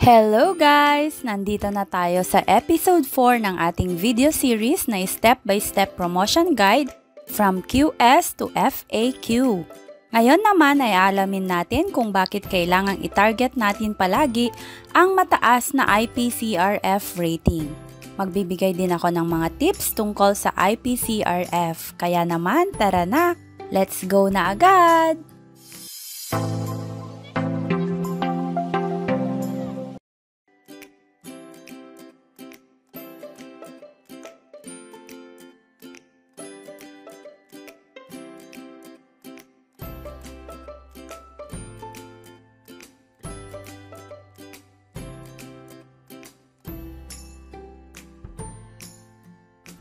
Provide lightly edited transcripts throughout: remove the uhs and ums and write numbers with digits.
Hello guys! Nandito na tayo sa episode 4 ng ating video series na step-by-step promotion guide from QS to FAQ. Ngayon naman ay alamin natin kung bakit kailangang i-target natin palagi ang mataas na IPCRF rating. Magbibigay din ako ng mga tips tungkol sa IPCRF. Kaya naman, tara na! Let's go na agad!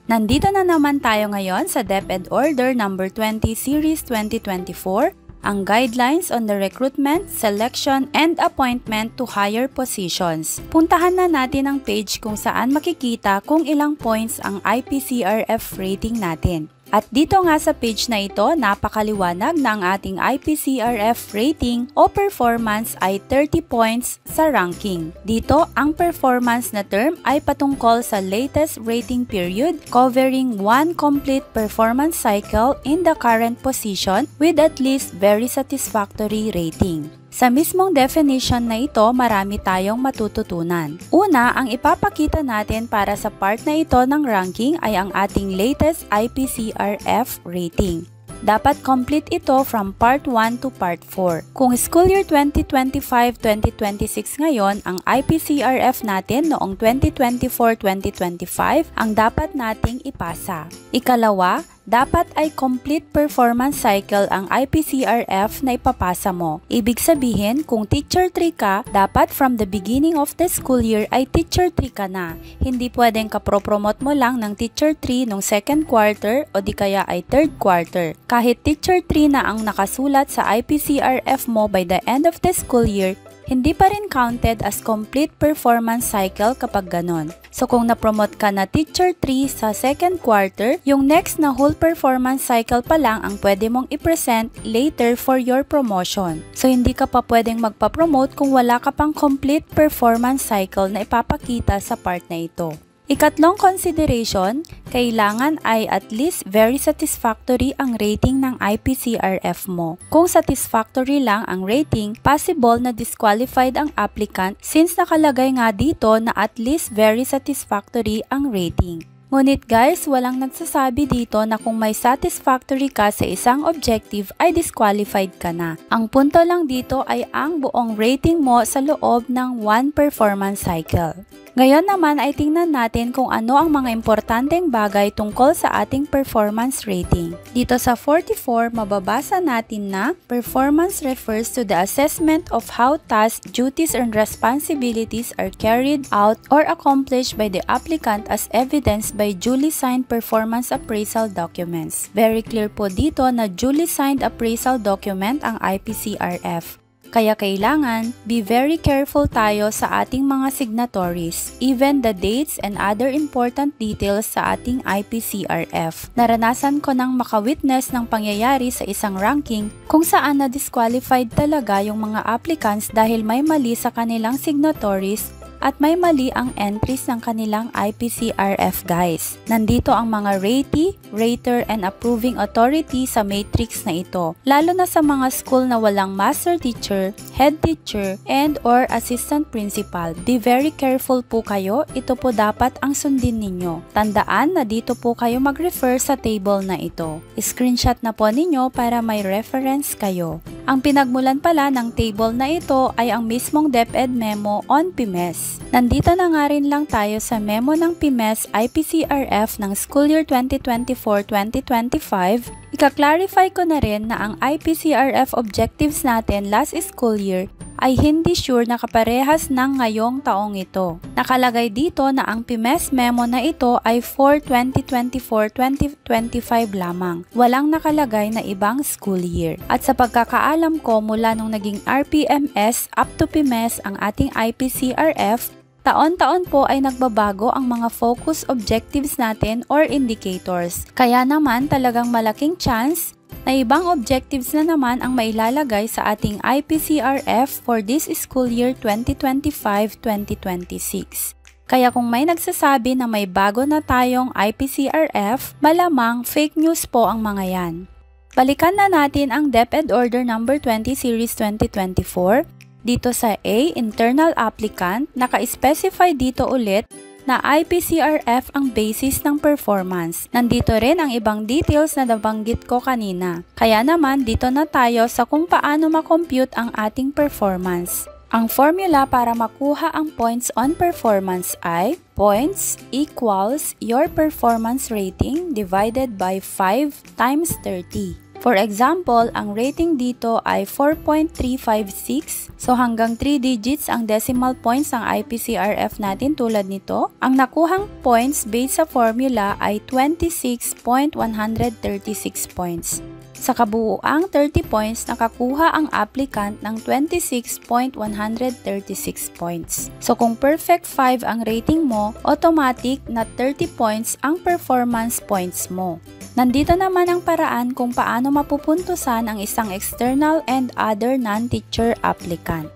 Nandito na naman tayo ngayon sa DepEd Order No. 20 Series 2024, ang Guidelines on the Recruitment, Selection, and Appointment to Higher Positions. Puntahan na natin ang page kung saan makikita kung ilang points ang IPCRF rating natin. At dito nga sa page na ito, napakaliwanag na ang ating IPCRF rating o performance ay 30 points sa ranking. Dito, ang performance na term ay patungkol sa latest rating period covering one complete performance cycle in the current position with at least very satisfactory rating. Sa mismong definition na ito, marami tayong matututunan. Una, ang ipapakita natin para sa part na ito ng ranking ay ang ating latest IPCRF rating. Dapat complete ito from Part 1 to Part 4. Kung school year 2025-2026 ngayon, ang IPCRF natin noong 2024-2025 ang dapat nating ipasa. Ikalawa, dapat ay complete performance cycle ang IPCRF na ipapasa mo. Ibig sabihin, kung teacher 3 ka, dapat from the beginning of the school year ay teacher 3 ka na. Hindi pwedeng kapropromote mo lang ng teacher 3 nung second quarter o di kaya ay third quarter. Kahit teacher 3 na ang nakasulat sa IPCRF mo by the end of the school year, hindi pa rin counted as complete performance cycle kapag ganon. So kung na-promote ka na teacher 3 sa second quarter, yung next na whole performance cycle pa lang ang pwede mong i-present later for your promotion. So hindi ka pa pwedeng magpa-promote kung wala ka pang complete performance cycle na ipapakita sa part na ito. Ikatlong consideration, kailangan ay at least very satisfactory ang rating ng IPCRF mo. Kung satisfactory lang ang rating, possible na disqualified ang applicant since nakalagay nga dito na at least very satisfactory ang rating. Ngunit guys, walang nagsasabi dito na kung may satisfactory ka sa isang objective ay disqualified ka na. Ang punto lang dito ay ang buong rating mo sa loob ng one performance cycle. Ngayon naman ay tingnan natin kung ano ang mga importanteng bagay tungkol sa ating performance rating. Dito sa 44, mababasa natin na performance refers to the assessment of how tasks, duties, and responsibilities are carried out or accomplished by the applicant as evidenced by duly signed performance appraisal documents. Very clear po dito na duly signed appraisal document ang IPCRF. Kaya kailangan, be very careful tayo sa ating mga signatories, even the dates and other important details sa ating IPCRF. Naranasan ko nang makawitness ng pangyayari sa isang ranking kung saan na-disqualified talaga yung mga applicants dahil may mali sa kanilang signatories at may mali ang entries ng kanilang IPCRF guys. Nandito ang mga ratee, rater, and approving authority sa matrix na ito. Lalo na sa mga school na walang master teacher, head teacher, and or assistant principal. Be very careful po kayo, ito po dapat ang sundin ninyo. Tandaan na dito po kayo mag-refer sa table na ito. Screenshot na po ninyo para may reference kayo. Ang pinagmulan pala ng table na ito ay ang mismong DepEd memo on PMES. Nandito na nga rin lang tayo sa memo ng PMES IPCRF ng school year 2024-2025. Ika-clarify ko na rin na ang IPCRF objectives natin last school year ay hindi sure na kaparehas ng ngayong taong ito. Nakalagay dito na ang PMES memo na ito ay for 2024-2025 lamang. Walang nakalagay na ibang school year. At sa pagkakaalam ko mula nung naging RPMS up to PMES ang ating IPCRF, taon-taon po ay nagbabago ang mga focus objectives natin or indicators. Kaya naman talagang malaking chance na ibang objectives na naman ang mailalagay sa ating IPCRF for this school year 2025-2026. Kaya kung may nagsasabi na may bago na tayong IPCRF, malamang fake news po ang mga yan. Balikan na natin ang DepEd Order No. 20 Series 2024. Dito sa A, Internal Applicant, naka-specify dito ulit na IPCRF ang basis ng performance. Nandito rin ang ibang details na nabanggit ko kanina. Kaya naman dito na tayo sa kung paano makompute ang ating performance. Ang formula para makuha ang points on performance ay points equals your performance rating divided by 5 times 30. For example, ang rating dito ay 4.356. So hanggang 3 digits ang decimal points ng IPCRF natin tulad nito. Ang nakuhang points based sa formula ay 26.136 points. Sa kabuuang 30 points, nakakuha ang applicant ng 26.136 points. So kung perfect 5 ang rating mo, automatic na 30 points ang performance points mo. Nandito naman ang paraan kung paano mapupuntusan ang isang external and other non-teacher applicant.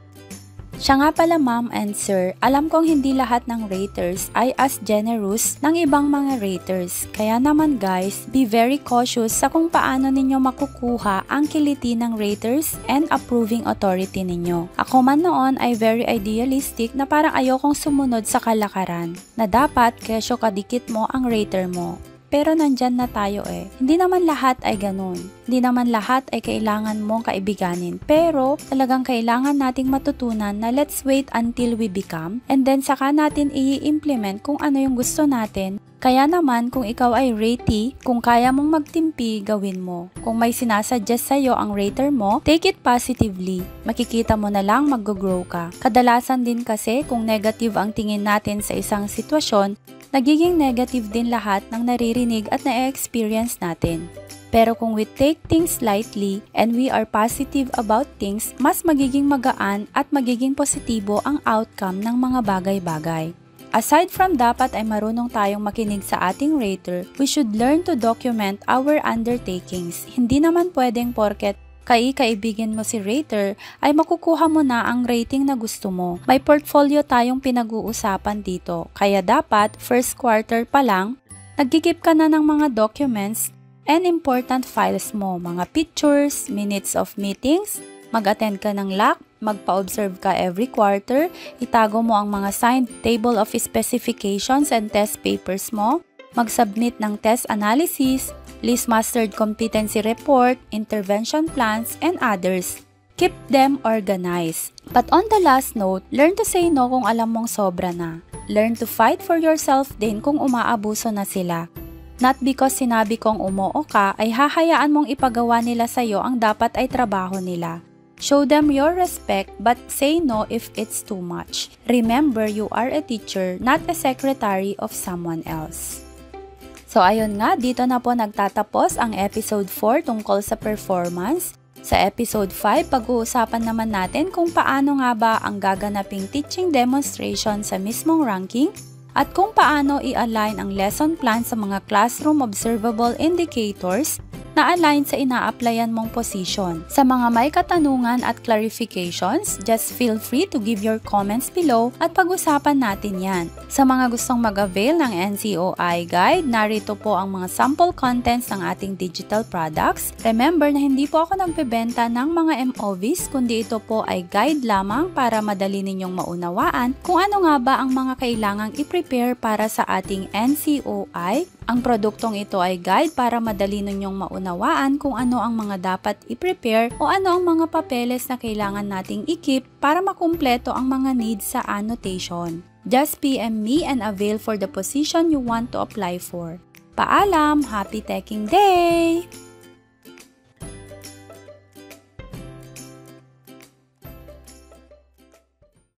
Siya nga pala ma'am and sir, alam kong hindi lahat ng raters ay as generous ng ibang mga raters. Kaya naman guys, be very cautious sa kung paano ninyo makukuha ang kiliti ng raters and approving authority ninyo. Ako man noon ay very idealistic na parang ayokong sumunod sa kalakaran na dapat kesyo kadikit mo ang rater mo. Pero nandyan na tayo eh. Hindi naman lahat ay ganun. Hindi naman lahat ay kailangan mong kaibiganin. Pero talagang kailangan nating matutunan na let's wait until we become and then saka natin i-implement kung ano yung gusto natin. Kaya naman kung ikaw ay ratee, kung kaya mong magtimpi, gawin mo. Kung may sinasuggest sa'yo ang rater mo, take it positively. Makikita mo na lang mag-grow ka. Kadalasan din kasi kung negative ang tingin natin sa isang sitwasyon, nagiging negative din lahat ng naririnig at na-experience natin. Pero kung we take things lightly and we are positive about things, mas magiging magaan at magiging positibo ang outcome ng mga bagay-bagay. Aside from dapat ay marunong tayong makinig sa ating rater, we should learn to document our undertakings. Hindi naman pwedeng porket kaibigan mo si rater ay makukuha mo na ang rating na gusto mo. May portfolio tayong pinag-uusapan dito. Kaya dapat first quarter pa lang, nagkikip ka na ng mga documents and important files mo, mga pictures, minutes of meetings, mag-attend ka ng LAC, magpa-observe ka every quarter, itago mo ang mga signed table of specifications and test papers mo, mag-submit ng test analysis, list mastered competency report, intervention plans, and others. Keep them organized. But on the last note, learn to say no kung alam mong sobra na. Learn to fight for yourself din kung umaabuso na sila. Not because sinabi kong umoo ka, ay hahayaan mong ipagawa nila sa'yo ang dapat ay trabaho nila. Show them your respect but say no if it's too much. Remember, you are a teacher, not a secretary of someone else. So ayun nga, dito na po nagtatapos ang episode 4 tungkol sa performance. Sa episode 5, pag-uusapan naman natin kung paano nga ba ang gaganaping teaching demonstration sa mismong ranking at kung paano i-align ang lesson plan sa mga classroom observable indicators na align sa ina-applyan mong position. Sa mga may katanungan at clarifications, just feel free to give your comments below at pag-usapan natin yan. Sa mga gustong mag-avail ng NCOI Guide, narito po ang mga sample contents ng ating digital products. Remember na hindi po ako nagbebenta ng mga MOVs, kundi ito po ay guide lamang para madali ninyong maunawaan kung ano nga ba ang mga kailangang i-prepare para sa ating NCOI. Ang produktong ito ay guide para madali ninyong maunawaan kung ano ang mga dapat i-prepare o ano ang mga papeles na kailangan nating i-keep para makumpleto ang mga needs sa annotation. Just PM me and avail for the position you want to apply for. Paalam! Happy Teching Day!